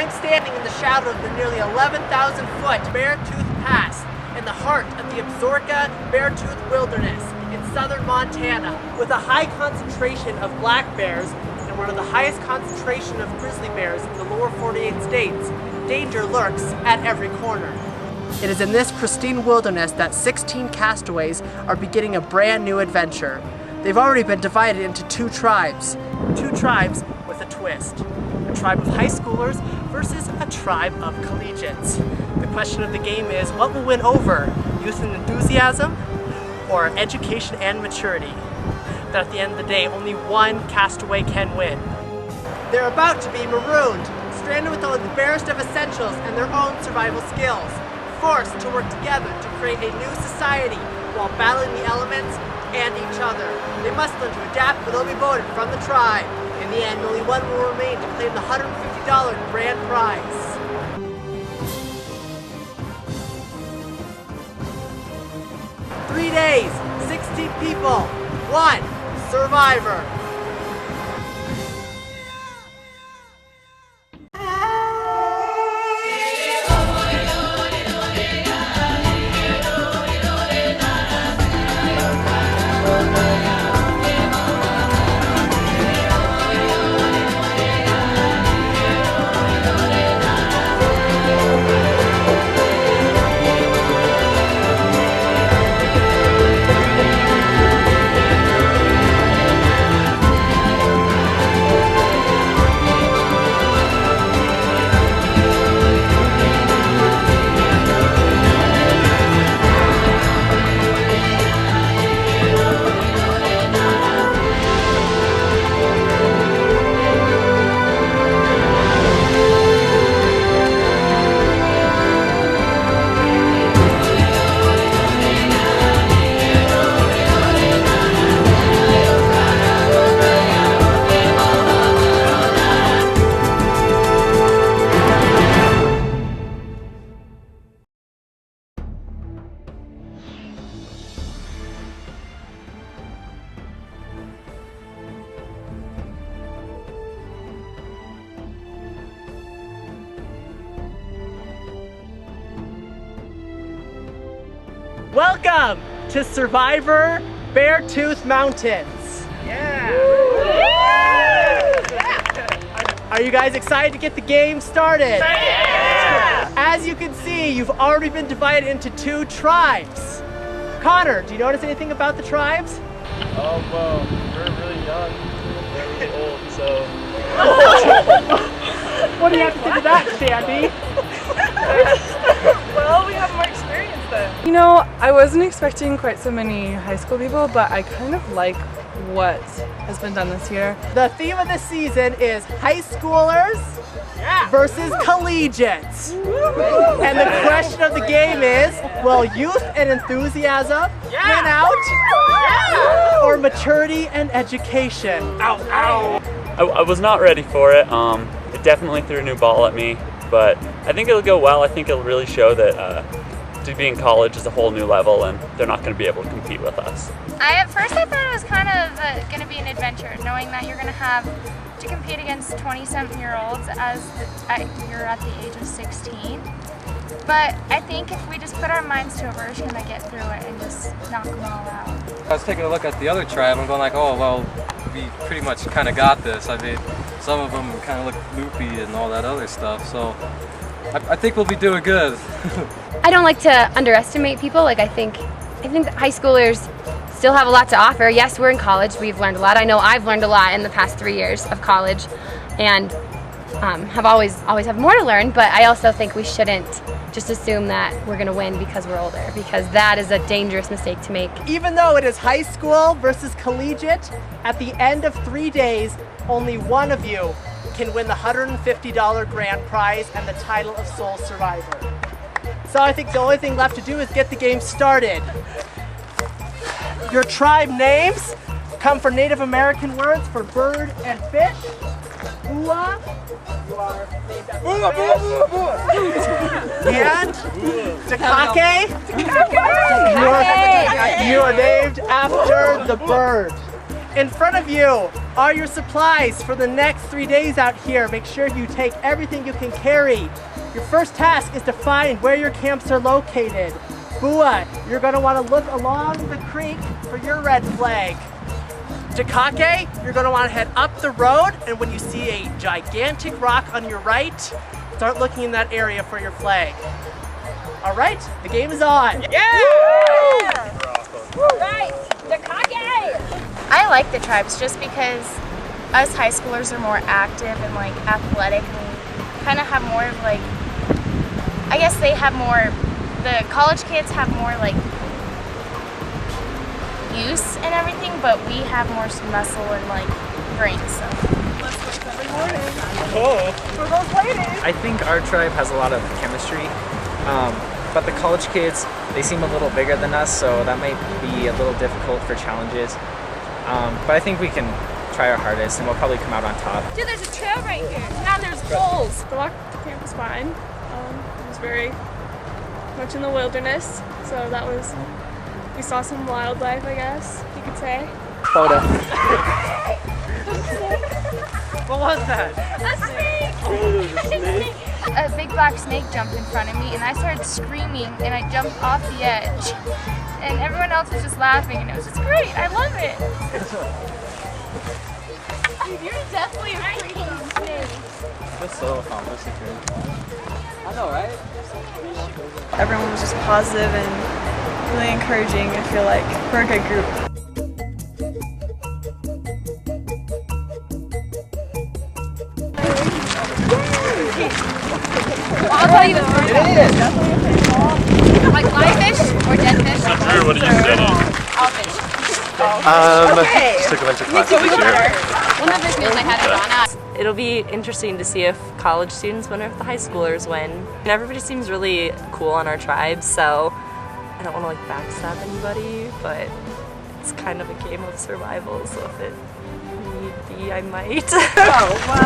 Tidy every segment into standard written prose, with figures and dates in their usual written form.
I'm standing in the shadow of the nearly 11,000-foot Beartooth Pass in the heart of the Beartooth Wilderness in southern Montana. With a high concentration of black bears and one of the highest concentration of grizzly bears in the lower 48 states, danger lurks at every corner. It is in this pristine wilderness that 16 castaways are beginning a brand new adventure. They've already been divided into two tribes with a twist. A tribe of high schoolers versus a tribe of collegiates. The question of the game is, what will win over? Youth and enthusiasm or education and maturity? But at the end of the day, only one castaway can win. They're about to be marooned, stranded with only the barest of essentials and their own survival skills, forced to work together to create a new society while battling the elements and each other. They must learn to adapt, but they'll be voted from the tribe. In the end, only one will remain to claim the $150 grand prize. Three days, 16 people, one survivor. Welcome to Survivor Beartooth Mountains. Yeah. Are you guys excited to get the game started? Yeah. As you can see, you've already been divided into two tribes. Connor, do you notice anything about the tribes? Oh, well, we're really young. They're really old, so... What do you have to say to that, Sandy? Well, we have more experience then. You know, I wasn't expecting quite so many high school people, but I kind of like what has been done this year. The theme of this season is high schoolers versus collegiates. And the question of the game is, will youth and enthusiasm win out? Or maturity and education? I was not ready for it. It definitely threw a new ball at me, but I think it'll go well. I think it'll really show that to be in college is a whole new level and they're not going to be able to compete with us. At first I thought it was kind of going to be an adventure, knowing that you're going to have to compete against 20-something-year-olds as you're at the age of 16. But I think if we just put our minds to it, we're just going to get through it and just knock them all out. I was taking a look at the other tribe and going like, oh, well, we pretty much kind of got this. I mean, some of them kind of look loopy and all that other stuff, so I think we'll be doing good. I don't like to underestimate people. I think that high schoolers still have a lot to offer. Yes, we're in college. We've learned a lot. I know I've learned a lot in the past 3 years of college, and have always have more to learn. But I also think we shouldn't just assume that we're going to win because we're older, because that is a dangerous mistake to make. Even though it is high school versus collegiate, at the end of 3 days, only one of you can win the $150 grand prize and the title of sole survivor. So I think the only thing left to do is get the game started. Your tribe names come from Native American words for bird and fish. Ua, you are named after fish. And Takake, you are named after the bird. In front of you are your supplies for the next 3 days out here. Make sure you take everything you can carry. Your first task is to find where your camps are located. Bua, you're going to want to look along the creek for your red flag. Jakake, you're going to want to head up the road, and when you see a gigantic rock on your right, start looking in that area for your flag. All right, the game is on. Yeah! Right, I like the tribes just because us high schoolers are more active and like athletic, and we kind of have more of like, I guess they have more, the college kids have more like use and everything, but we have more muscle and like brain stuff. I think our tribe has a lot of chemistry, but the college kids, they seem a little bigger than us, so that might be a little difficult for challenges. But I think we can try our hardest, and we'll probably come out on top. Dude, there's a trail right here. Now there's holes. The walk to camp was fine. It was very much in the wilderness, so that was, we saw some wildlife, I guess you could say. Photo. What was that? A snake! A big black snake jumped in front of me, and I started screaming, and I jumped off the edge. And everyone else was just laughing, and it was just great. I love it. Dude, you're definitely a freaking snake. That's so accomplished. I know, right? Everyone was just positive and really encouraging, I feel like. We're a good group. I'll tell you the story. Like live fish or dead fish? Drew, what are you studying? All fish. Just took a bunch of classes this year. One of the first meals I had at Ghana. It'll be interesting to see if college students win or if the high schoolers win. And everybody seems really cool on our tribe, so I don't want to like backstab anybody, but it's kind of a game of survival, so if it need be, I might. Oh, wow.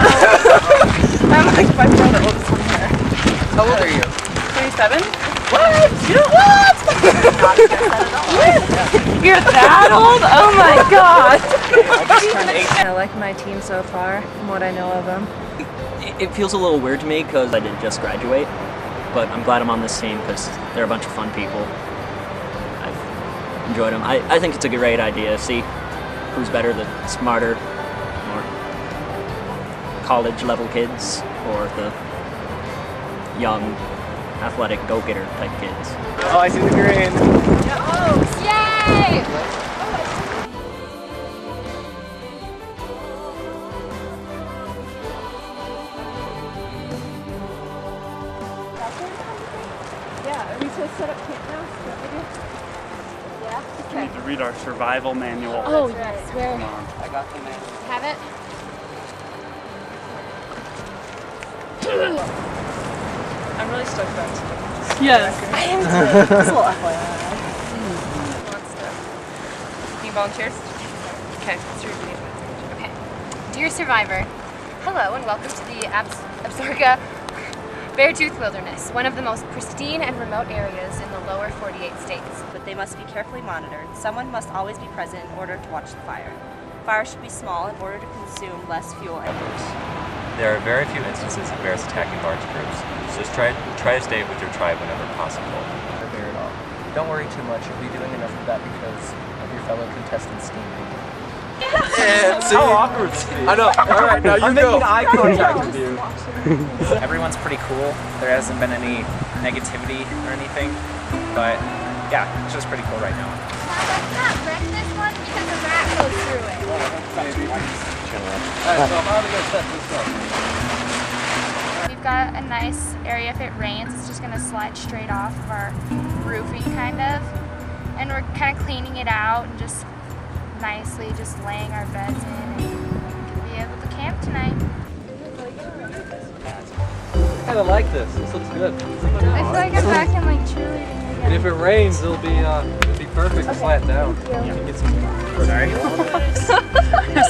I'm like by far the oldest one here. How old are you? 27? What? You know what? You're that old? Oh my god! I like my team so far, from what I know of them. It feels a little weird to me because I didn't just graduate, but I'm glad I'm on this team because they're a bunch of fun people. I've enjoyed them. I think it's a great idea to see who's better, the smarter, more college-level kids or the young, athletic, go-getter type kids. Oh, I see the green. Yay! We need to read our survival manual. Oh, yes, where? Come on. I got the man. Have it? I'm really stoked about today. Yes. I am too. Just a little FYI. Can you volunteers? Okay, let's do your video. Okay. Dear survivor, hello and welcome to the Absaroka Beartooth Wilderness, one of the most pristine and remote areas in the lower 48 states. But they must be carefully monitored. Someone must always be present in order to watch the fire. Fire should be small in order to consume less fuel and There are very few instances of bears attacking large groups, so just try to stay with your tribe whenever possible. Or bear at all. Don't worry too much. You'll be doing enough of that because of your fellow contestants' team. Yeah, see? How awkward. I know. All right, now you go. Eye contact with you. Everyone's pretty cool. There hasn't been any negativity or anything, but yeah, it's just pretty cool right now. Let's not wreck this one because a rat goes through it. Alright, so how are we going to set this up? We've got a nice area. If it rains, it's just going to slide straight off of our roofing, kind of. And we're kind of cleaning it out and just nicely just laying our beds in and be able to camp tonight. I kind of like this. This looks good. I feel like I'm back in like cheerleading And again. if it rains, it'll be perfect to slant down. You can get some. Sorry.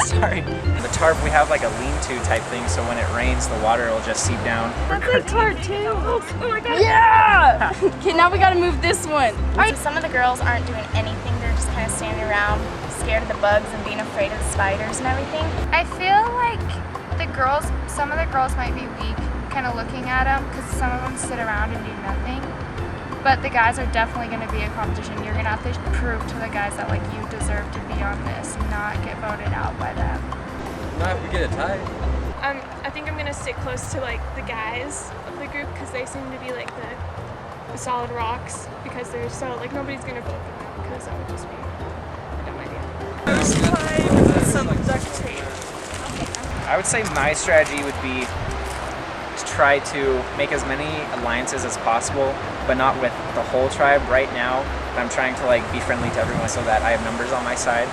Sorry. The tarp, we have like a lean-to type thing, so when it rains, the water will just seep down. That's like cartoon. Oh my god. Yeah! Okay, now we gotta move this one. Alright, some of the girls aren't doing anything. They're just kind of standing around scared of the bugs and being afraid of the spiders and everything. I feel like some of the girls might be weak, kind of looking at them, because some of them sit around and do nothing. But the guys are definitely going to be a competition. You're going to have to prove to the guys that like you deserve to be on this, and not get voted out by them. Not if we get a tie. I think I'm gonna stick close to like the guys of the group because they seem to be like the solid rocks, because they're so like nobody's gonna vote for them because that would just be a dumb idea. Some duct tape. I would say my strategy would be to try to make as many alliances as possible, but not with the whole tribe right now. But I'm trying to like be friendly to everyone so that I have numbers on my side.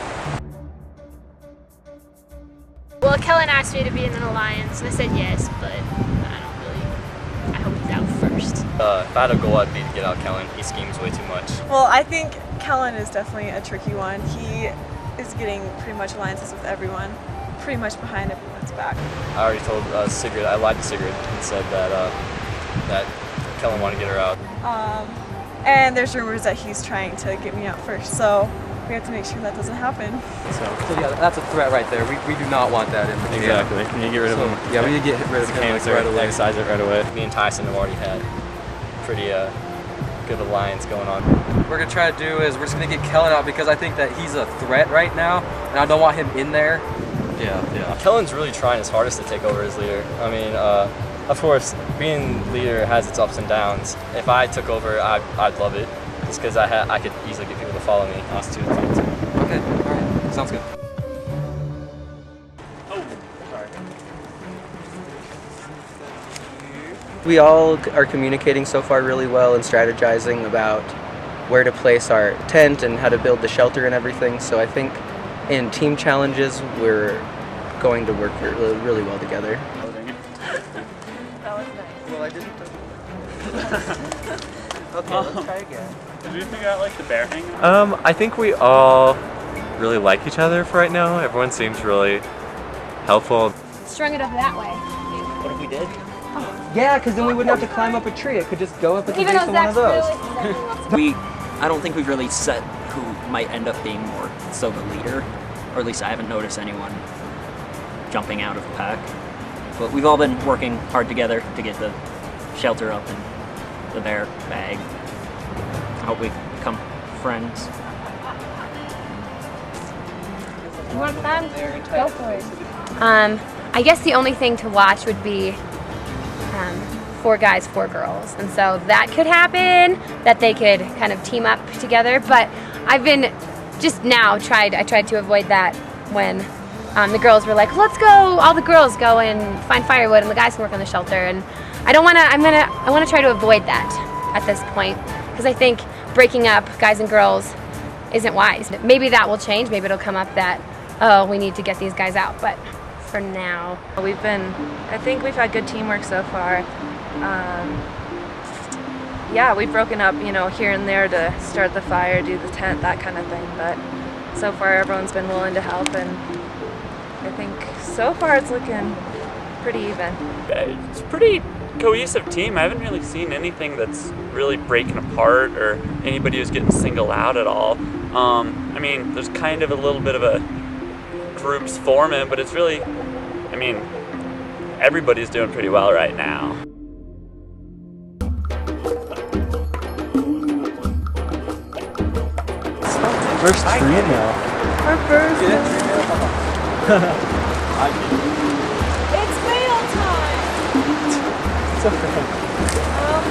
Well, Kellen asked me to be in an alliance, and I said yes, but I hope he's out first. If I had a goal, I'd be to get out Kellen. He schemes way too much. Well, I think Kellen is definitely a tricky one. He is getting pretty much alliances with everyone, pretty much behind everyone's back. I already told Sigrid, I lied to Sigrid and said that Kellen wanted to get her out. And there's rumors that he's trying to get me out first, so we have to make sure that doesn't happen. So yeah, that's a threat right there. We do not want that in the game. Exactly. We need to get rid of him. Yeah, we need to get rid of him like right away. Exercise it right away. Me and Tyson have already had pretty good alliance going on. What we're gonna try to do is we're just gonna get Kellen out because I think that he's a threat right now, and I don't want him in there. Yeah. Kellen's really trying his hardest to take over as leader. I mean, of course, being leader has its ups and downs. If I took over, I'd love it. Just because I could easily get people to follow me. Us too. Okay, alright. Sounds good. Oh, sorry. We all are communicating so far really well and strategizing about where to place our tent and how to build the shelter and everything. So I think in team challenges, we're going to work really well together. That was nice. Well, I didn't. Okay, let's try again. Did we figure out like the bear hang? I think we all really like each other for right now. Everyone seems really helpful. Strung it up that way. What if we did? Oh. Yeah, because then we wouldn't have to climb up a tree. It could just go up at the Even base though of one of those. I don't think we've really set who might end up being more so the leader, or at least I haven't noticed anyone jumping out of the pack. But we've all been working hard together to get the shelter up and the bear bag. I hope we become friends. You want them? Go for it. I guess the only thing to watch would be 4 guys, 4 girls. And so that could happen, that they could kind of team up together. But I've been just now I tried to avoid that when the girls were like, let's go, all the girls go and find firewood and the guys can work on the shelter. And I want to try to avoid that at this point, because I think breaking up guys and girls isn't wise. Maybe that will change. Maybe it'll come up that, oh, we need to get these guys out. But for now, I think we've had good teamwork so far. Yeah, we've broken up, here and there to start the fire, do the tent, that kind of thing. But so far, everyone's been willing to help, and I think so far it's looking pretty even. It's a pretty cohesive team. I haven't really seen anything that's really breaking apart or anybody who's getting singled out at all. I mean, there's kind of a little bit of a groups forming, but it's really, everybody's doing pretty well right now. First tree now. Our first. It's fail time. It's okay.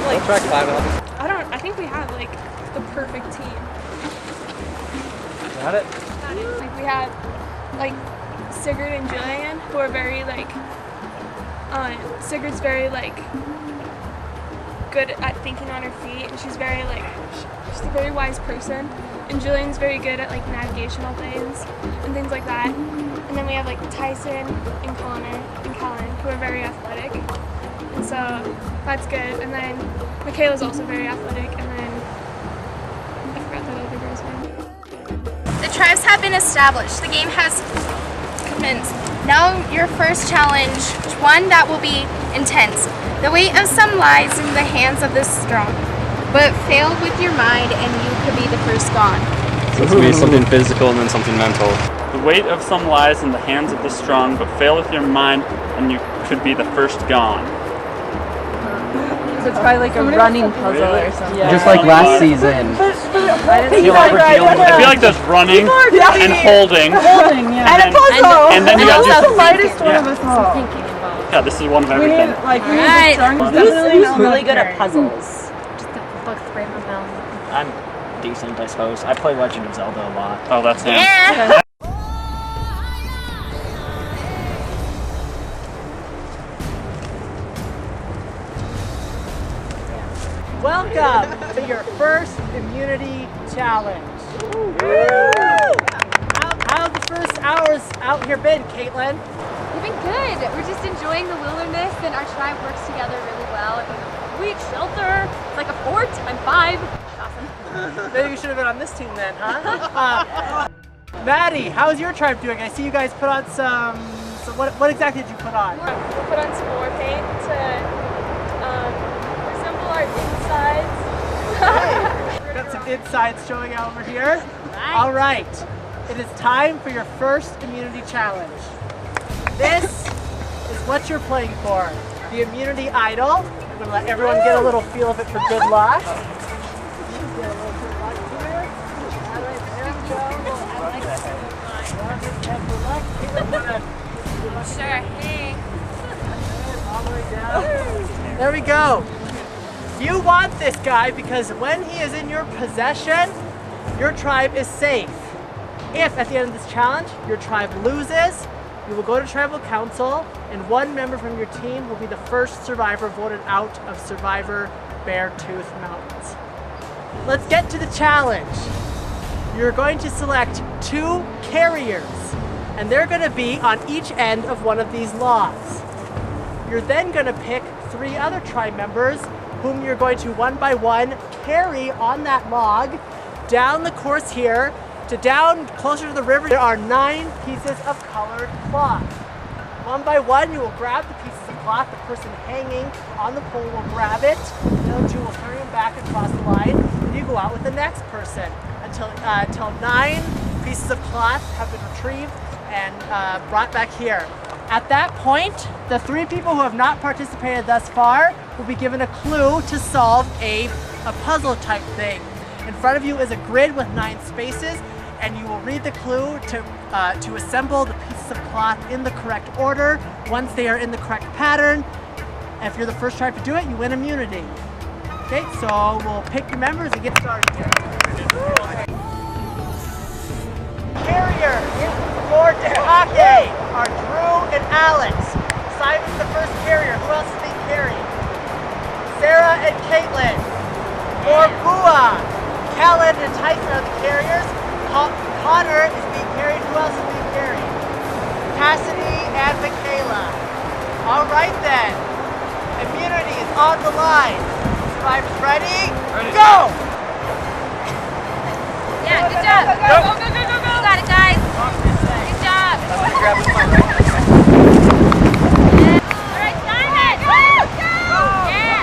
Like, Try climbing up. I think we have like the perfect team. Got it? Like we have like Sigrid and Julian, who are very like Sigrid's very like good at thinking on her feet, and she's very like she's a very wise person, and Julian's very good at like navigational things and things like that. And then we have like Tyson and Connor and Kellen, who are very athletic, and so that's good. And then Michaela's also very athletic, and then I forgot that other girl's name. The tribes have been established. The game has commenced. Now your first challenge, one that will be intense. The weight of some lies in the hands of the strong, but fail with your mind and you could be the first gone. It's gonna be something physical and then something mental. The weight of some lies in the hands of the strong, but fail with your mind, and you could be the first gone. So it's probably like a running puzzle or something. Yeah. Just like last season. I feel like there's running and holding. And a puzzle. And then you got the just smartest one of us all. yeah, this is one of everything. Who's really good at puzzles? Just the books right in my mouth. I'm decent, I suppose. I play Legend of Zelda a lot. Oh, that's him. Yeah. Welcome to your first immunity challenge. How's the first hours out here been, Caitlin? We've been good. We're just enjoying the wilderness, and our tribe works together really well. I mean, we shelter. It's like a fort. I'm 5. Awesome. Maybe you should have been on this team then, huh? Maddie, how's your tribe doing? I see you guys put on some. So what exactly did you put on? We put on some war paint to resemble our insides. Got some insides showing out over here. All right, it is time for your first immunity challenge. This is what you're playing for. The immunity idol. I'm gonna let everyone get a little feel of it for good luck. Sure. Hey. There we go. You want this guy because when he is in your possession, your tribe is safe. If at the end of this challenge, your tribe loses, you will go to tribal council and one member from your team will be the first survivor voted out of Survivor Beartooth Mountains. Let's get to the challenge. You're going to select 2 carriers and they're going to be on each end of one of these logs. You're then going to pick 3 other tribe members whom you're going to one by one carry on that log down the course here to down closer to the river. There are 9 pieces of colored cloth. One by one, you will grab the pieces of cloth. The person hanging on the pole will grab it. The other 2 will carry them back across the line. And you go out with the next person until 9 pieces of cloth have been retrieved and brought back here. At that point, the 3 people who have not participated thus far will be given a clue to solve a puzzle type thing. In front of you is a grid with 9 spaces, and you will read the clue to assemble the pieces of cloth in the correct order. Once they are in the correct pattern, if you're the first tribe to do it, you win immunity. Okay, so we'll pick your members and get started here. Carriers for Takake are Drew and Alex. Simon's the first carrier. Who else is being carried? Sarah and Caitlin. For Bua, Kellen and Tyson are the carriers. Connor is being carried. Who else is being carried? Cassidy and Michaela. All right then. Immunity is on the line. Survivors ready? Go! Yeah, good job. Go, go, go, go, go. You got it, guys. Good job. Grab this one, right? All right, Simon. Go, go. Yeah.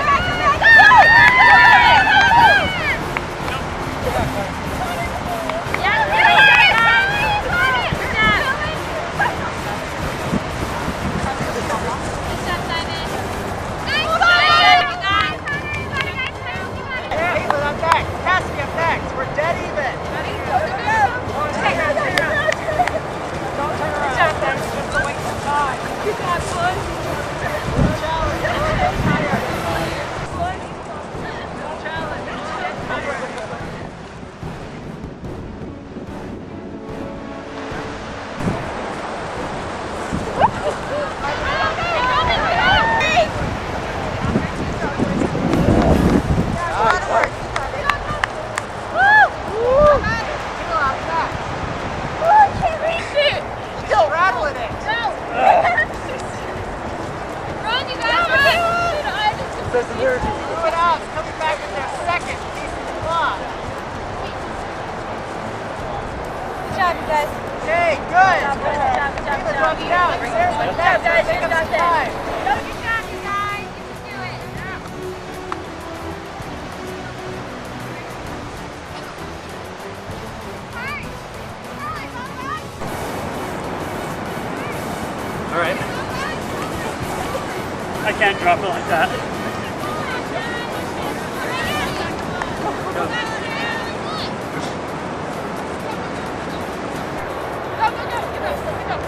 I can't drop it like that.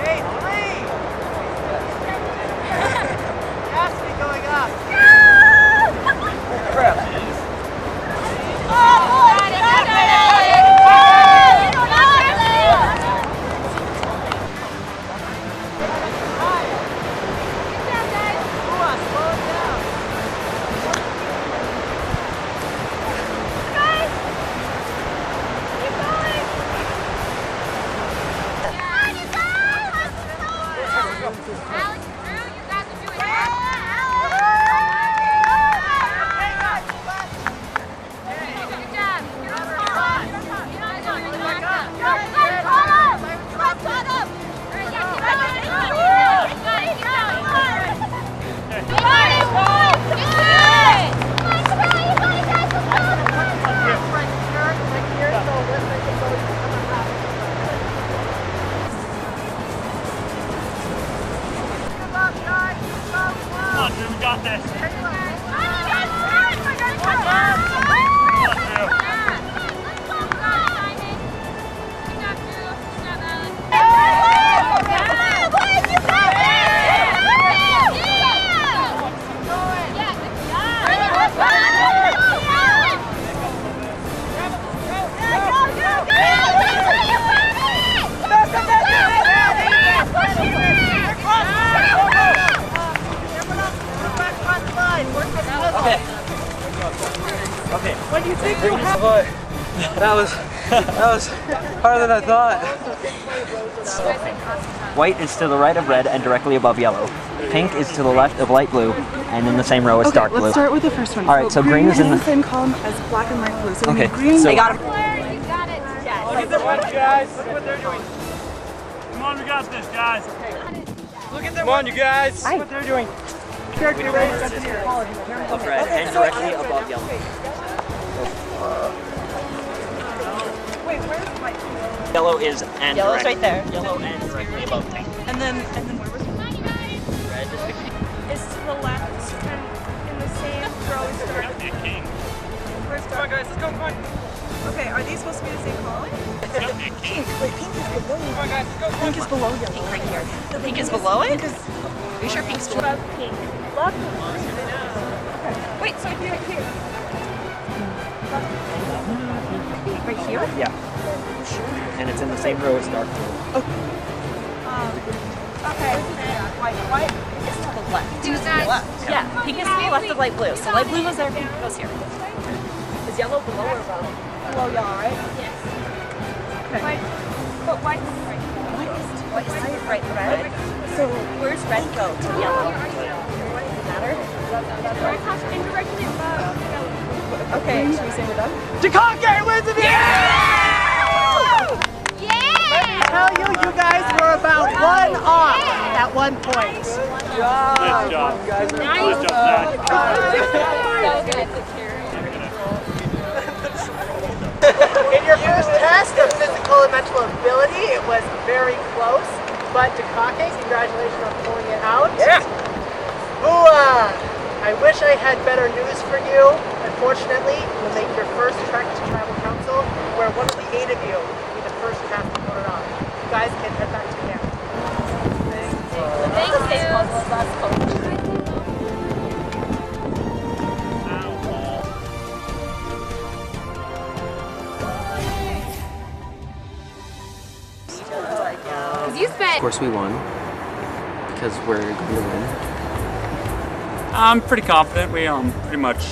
Hey, Lee! Ashley going up. We got this. Okay. What do you think you have? That was harder than I thought. White is to the right of red and directly above yellow. Pink is to the left of light blue, and in the same row as dark blue. Let's start with the first one. All right, so green is in the same column as black and light blue. So okay, green. so They got it. Look at them, guys. Look what they're doing. Come on, we got this, guys. Look at them. Come on, you guys. What they're doing. Of red and directly above yellow. Wait, where's the white? Yellow is Yellow's right there. Yellow and directly above pink. And then where was it? Red is 16. Is to the left and in the same row as dark. Come on, guys. Let's go. Come on. Okay, are these supposed to be the same color? Pink. Wait, pink is below. Come on, guys. Let's go. Pink is below yellow. Pink right here. The pink is below it? Are you sure pink's below? Love pink. Love pink. Wait, so here, here. Right here? Yeah. And it's in the same row as dark blue. Okay. White is to the left. To the left. Yeah, pink is to the left of light blue. So light blue goes there, pink goes here. Is yellow below or above? Below yellow, right? Yes. Okay. But white's right. White is right, red. So where's red go? To yellow. Does it matter? Indirectly above yellow. okay, should we say we're done? DeConquer wins the game! Let me tell you, you guys were about one off at one point. Nice job. Nice job, In your first test of physical and mental ability, it was very close, but DeConquer, congratulations on pulling it out. Yeah. I wish I had better news for you. Unfortunately, you'll make your first trek to Tribal Council, where one of the 8 of you will be the first cast to put it on. You guys can head back to camp. Of course we won, because we're going to win. I'm pretty confident. We pretty much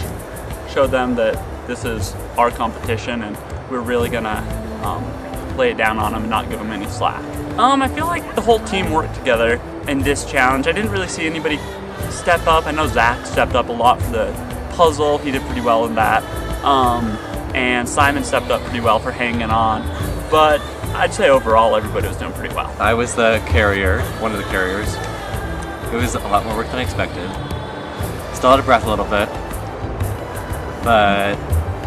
showed them that this is our competition and we're really gonna lay it down on them and not give them any slack. I feel like the whole team worked together in this challenge. I didn't really see anybody step up. I know Zach stepped up a lot for the puzzle. He did pretty well in that. And Simon stepped up pretty well for hanging on. But I'd say overall everybody was doing pretty well. I was the carrier, one of the carriers. It was a lot more work than I expected. Still out of breath a little bit, but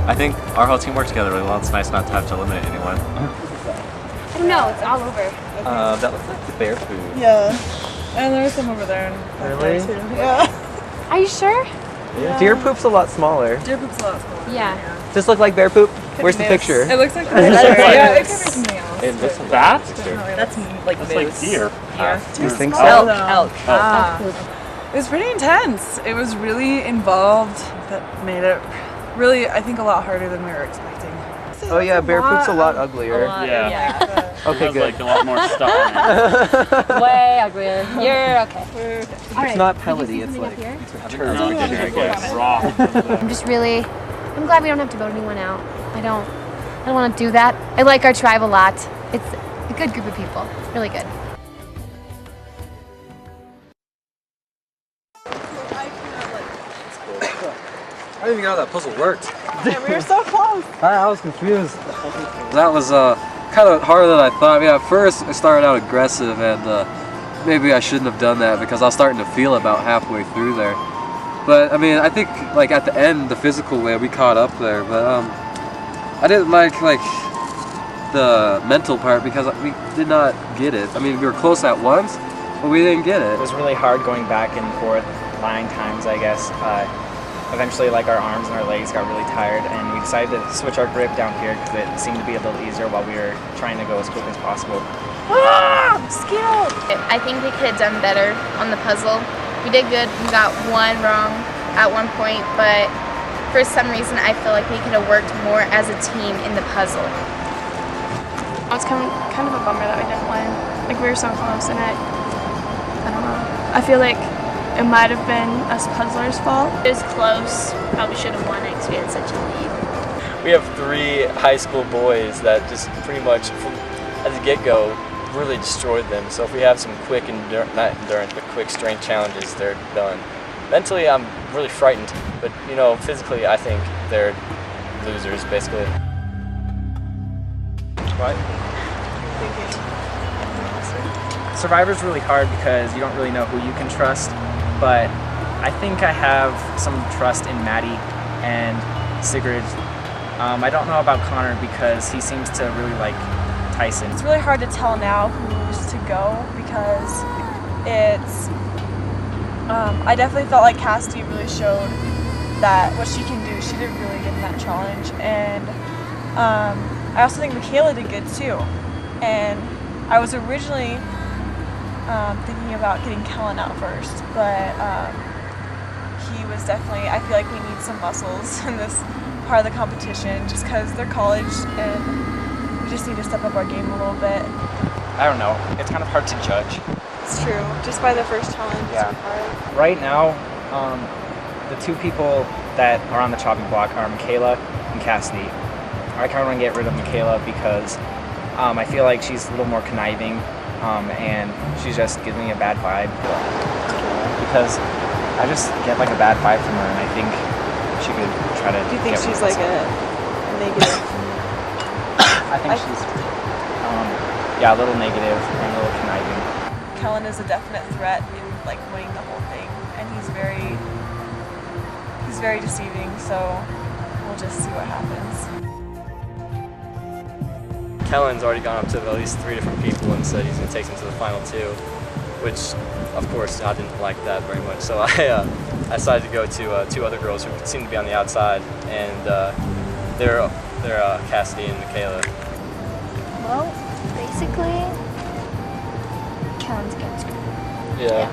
I think our whole team worked together really well. It's nice not to have to eliminate anyone. I don't know, it's all over. That looks like the Beartooth. Yeah. And there's some over there. And Really? too. Yeah. Are you sure? Yeah. Deer poop's a lot smaller. Deer poop's a lot smaller. Yeah. Does this look like bear poop? Where's the picture? It looks like It looks like yeah, it could be something else. It looks like that? That's like That's like deer. You think so? Elk. It was pretty intense. It was really involved. That made it really, I think, a lot harder than we were expecting. Oh yeah, bear poop's a lot uglier. Yeah. Okay, It has, good. like a lot more stuff in it. Way uglier. You're okay. It's not pellety, it's like No, it gets like raw. I'm just really, I'm glad we don't have to vote anyone out. I don't want to do that. I like our tribe a lot. It's a good group of people. Really good. I didn't even know how that puzzle worked. Yeah, we were so close. I was confused. That was kind of harder than I thought. Yeah, at first I started out aggressive, and maybe I shouldn't have done that because I was starting to feel about halfway through there. But I mean, I think like at the end, the physical way, we caught up there. But I didn't like the mental part because we did not get it. I mean, we were close at once, but we didn't get it. It was really hard going back and forth, line times, I guess. Eventually, like, our arms and our legs got really tired, and we decided to switch our grip down here because it seemed to be a little easier while we were trying to go as quick as possible. Skill! I think we could have done better on the puzzle. We did good. We got one wrong at one point, but for some reason I feel like we could have worked more as a team in the puzzle. It's kind of a bummer that we didn't win. Like, we were so close, and I don't know. I feel like it might have been us puzzlers' fault. It was close. Probably should have won it because we had such a lead. We have 3 high school boys that just pretty much, from at the get-go, really destroyed them. So if we have some quick, not endurance, but quick strength challenges, they're done. Mentally, I'm really frightened, but you know, physically, I think they're losers, basically. What? Survivor's really hard because you don't really know who you can trust, but I think I have some trust in Maddie and Sigrid. I don't know about Connor because he seems to really like Tyson. It's really hard to tell now who's to go because it's, I definitely felt like Cassidy really showed that what she can do. She did really good in that challenge, and I also think Michaela did good too. And I was originally thinking about getting Kellen out first, but he was definitely, I feel like we need some muscles in this part of the competition just because they're college and we just need to step up our game a little bit. I don't know, it's kind of hard to judge. It's true, just by the first challenge. Yeah. It's hard. Right now, the 2 people that are on the chopping block are Michaela and Cassidy. I kind of want to get rid of Michaela because I feel like she's a little more conniving, and she just gives me a bad vibe. Because I just get like a bad vibe from her, and I think she could try to. Do you think get she's rid of like a negative? I think she's, yeah, a little negative and a little conniving. Kellen is a definite threat in like winning the whole thing, and he's very deceiving. So we'll just see what happens. Kellen's already gone up to at least 3 different people and said he's going to take them to the final 2, which, of course, I didn't like that very much. So I decided to go to 2 other girls who seemed to be on the outside, and they're Cassidy and Michaela. Well, basically, Kellen's getting screwed. Yeah.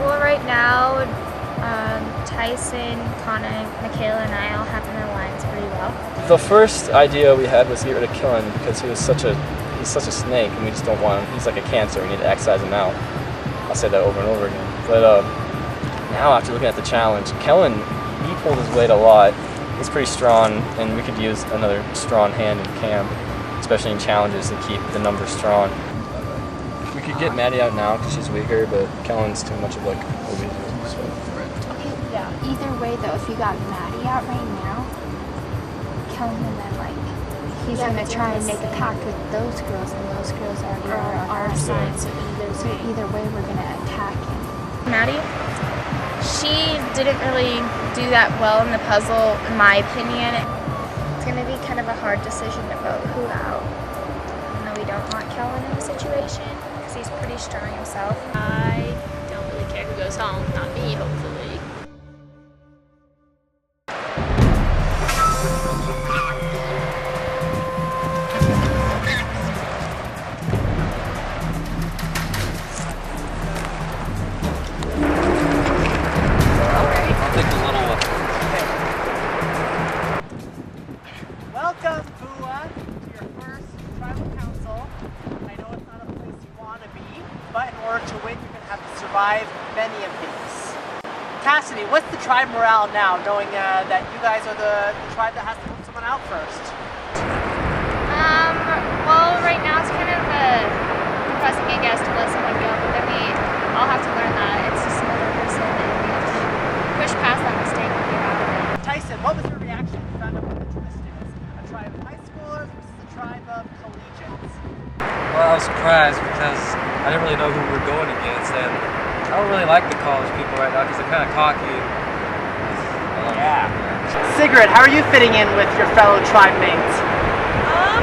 Well, right now, Tyson, Connor, Michaela, and I all have in our lines pretty well. The first idea we had was to get rid of Kellen because he's such a snake, and we just don't want him. He's like a cancer. We need to exercise him out. I'll say that over and over again. But now, after looking at the challenge, Kellen, he pulled his weight a lot. He's pretty strong, and we could use another strong hand in camp, especially in challenges, to keep the numbers strong. We could get Maddie out now because she's weaker, but Kellen's too much of like a weaker. So. Okay, yeah. Either way, though, if you got Maddie out right now, Kellen and then he's gonna try and make a pact with those girls, and those girls already are on our side. So either way, we're gonna attack him. Maddie, she didn't really do that well in the puzzle, in my opinion. It's gonna be kind of a hard decision to vote who out. Even though we don't want Kellen in the situation, because he's pretty strong himself. I don't really care who goes home. Not me, hopefully. Cassidy, what's the tribe morale now, knowing that you guys are the tribe that has to put someone out first? Well, right now it's kind of depressing, I guess, to let someone go, but then we all have to learn that it's just another person and we have to push past that mistake and get out of it. Tyson, what was your reaction when you found out what the twist is? A tribe of high schoolers versus a tribe of collegiates? Well, I was surprised because I didn't really know who we were going against, and I don't really like the college people right now because they're kind of cocky. Yeah. Sigrid, how are you fitting in with your fellow tribe mates?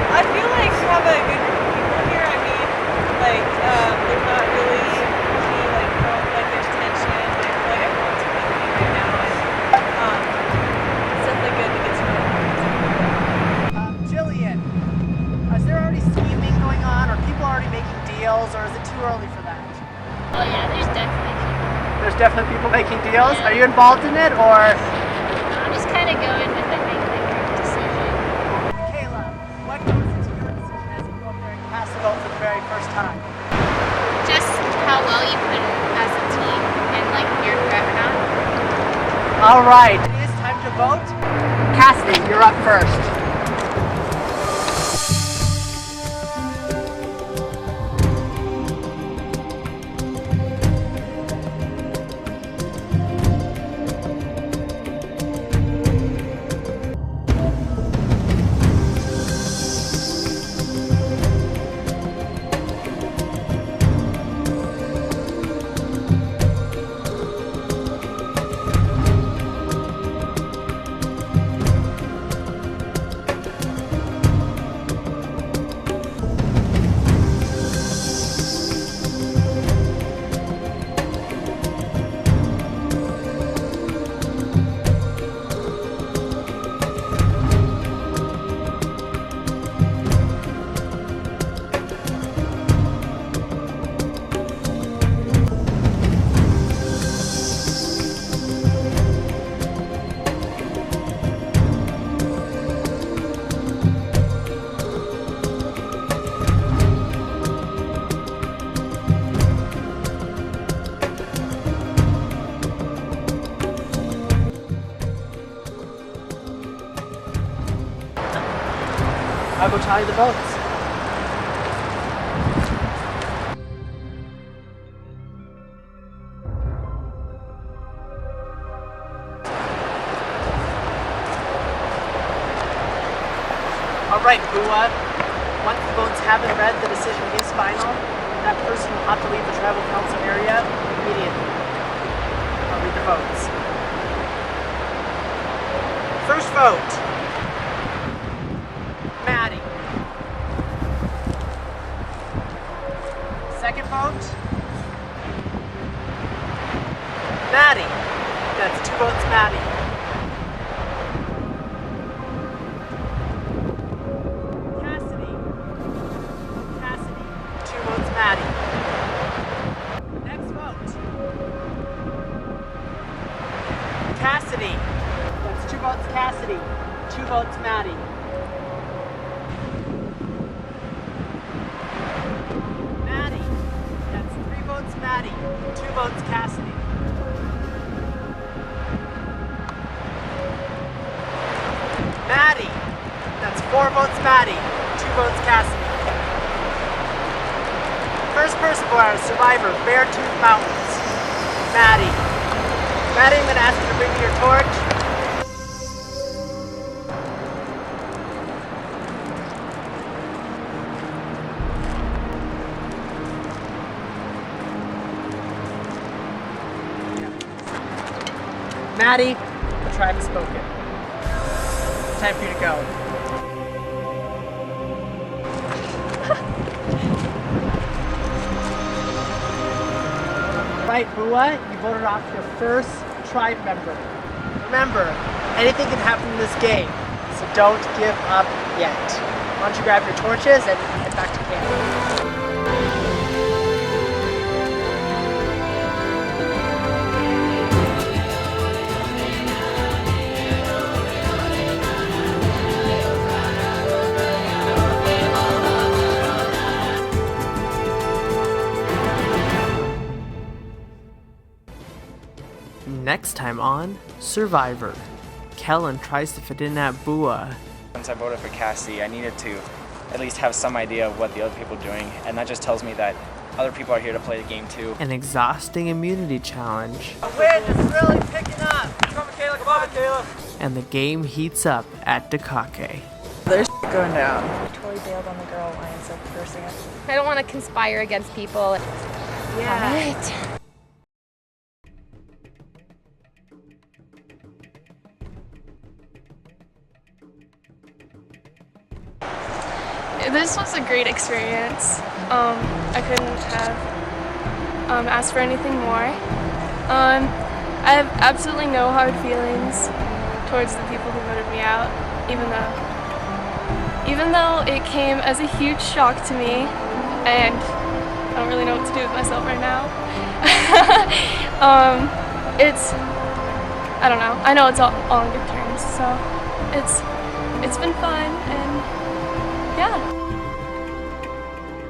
I feel like we have a good group of people here. I mean, like, there's not really any, like, there's tension. I feel like everyone's really good right now. And, it's definitely good to get to know them. Jillian, is there already scheming going on? Are people already making deals, or is it too early for that? Oh yeah, there's definitely people. There's definitely people making deals? Yeah. Are you involved in it, or? I'm just kind of going with it, making a group decision. Kayla, what goes into your decision as you go up there and cast the vote for the very first time? Just how well you put in as a team and like your background. All right, it is time to vote. Cassidy, you're up first. I will tally the votes. All right, Bua. Once the votes have been read, the decision is final. That person will have to leave the tribal council area immediately. I'll read the votes. First vote. Maddie. Second vote. Maddie. That's 2 votes, Maddie. Cassidy. Cassidy. 2 votes, Maddie. Next vote. Cassidy. That's 2 votes, Cassidy. 2 votes, Maddie. Maddie, 2 votes, Cassidy. Maddie, that's 4 votes, Maddie, 2 votes, Cassidy. First person for our survivor, Beartooth Mountains, Maddie. Maddie, I'm going to ask you to bring me your torch. Maddie, the tribe has spoken. It's time for you to go. Right, Bua, you voted off your first tribe member. Remember, anything can happen in this game, so don't give up yet. Why don't you grab your torches and head back to camp. Next time on Survivor, Kellen tries to fit in at Bua. Once I voted for Cassie, I needed to at least have some idea of what the other people are doing, and that just tells me that other people are here to play the game too. An exhausting immunity challenge. The wind is really picking up. Come on, Michaela, come on, Michaela. And the game heats up at Dukake. There's going down. Totally bailed on the girl alliance at the first second. I don't want to conspire against people. Yeah. Right. This was a great experience. I couldn't have asked for anything more. I have absolutely no hard feelings towards the people who voted me out, even though it came as a huge shock to me, and I don't really know what to do with myself right now. I don't know. I know it's all on good terms, so it's been fun, and yeah.